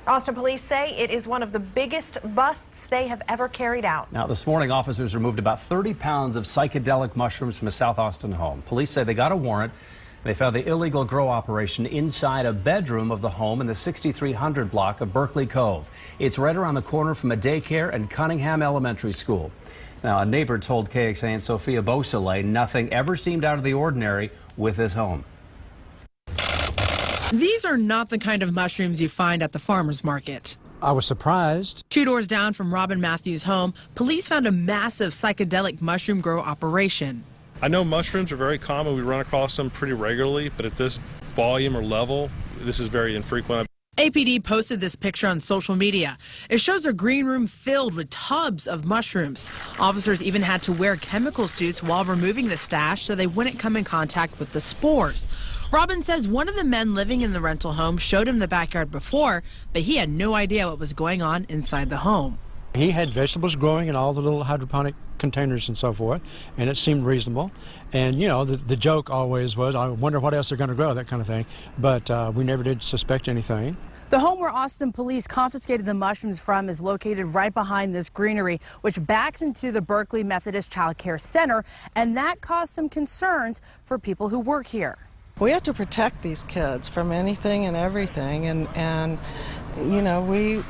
Austin police say it is one of the biggest busts they have ever carried out. Now, this morning, officers removed about 30 pounds of psychedelic mushrooms from a South Austin home. Police say they got a warrant. They found the illegal grow operation inside a bedroom of the home in the 6300 block of Berkeley Cove. It's right around the corner from a daycare and Cunningham Elementary School. Now, a neighbor told KXAN Sophia Beausoleil nothing ever seemed out of the ordinary with this home. These are not the kind of mushrooms you find at the farmer's market. I was surprised. 2 doors down from Robin Matthews' home, police found a massive psychedelic mushroom grow operation. I know mushrooms are very common. We run across them pretty regularly, but at this volume or level, this is very infrequent. APD posted this picture on social media. It shows a green room filled with tubs of mushrooms. Officers even had to wear chemical suits while removing the stash so they wouldn't come in contact with the spores. Robin says one of the men living in the rental home showed him the backyard before, but he had no idea what was going on inside the home. He had vegetables growing in all the little hydroponic containers and so forth, and it seemed reasonable. And, you know, the joke always was, I wonder what else they're going to grow, that kind of thing. But we never did suspect anything. The home where Austin police confiscated the mushrooms from is located right behind this greenery, which backs into the Berkeley Methodist Child Care Center, and that caused some concerns for people who work here. We have to protect these kids from anything and everything, and you know,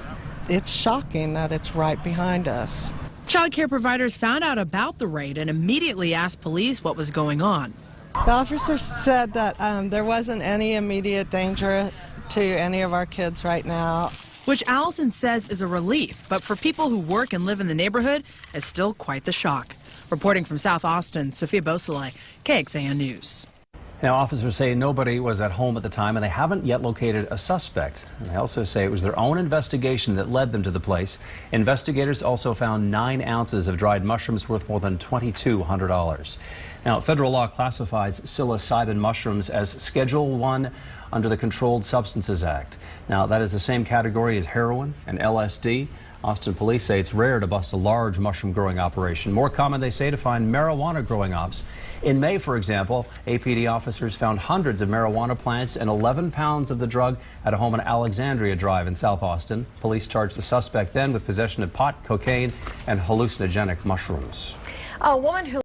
it's shocking that it's right behind us. Child care providers found out about the raid and immediately asked police what was going on. The officer said that there wasn't any immediate danger to any of our kids right now. Which Allison says is a relief, but for people who work and live in the neighborhood, it's still quite the shock. Reporting from South Austin, Sophia Beausoleil, KXAN News. Now, officers say nobody was at home at the time, and they haven't yet located a suspect. And they also say it was their own investigation that led them to the place. Investigators also found 9 ounces of dried mushrooms worth more than $2,200. Now, federal law classifies psilocybin mushrooms as Schedule 1 under the Controlled Substances Act. Now, that is the same category as heroin and LSD. Austin police say it's rare to bust a large mushroom growing operation. More common, they say, to find marijuana growing ops. In May, for example, APD officers found hundreds of marijuana plants and 11 pounds of the drug at a home on Alexandria Drive in South Austin. Police charged the suspect then with possession of pot, cocaine, and hallucinogenic mushrooms. A woman who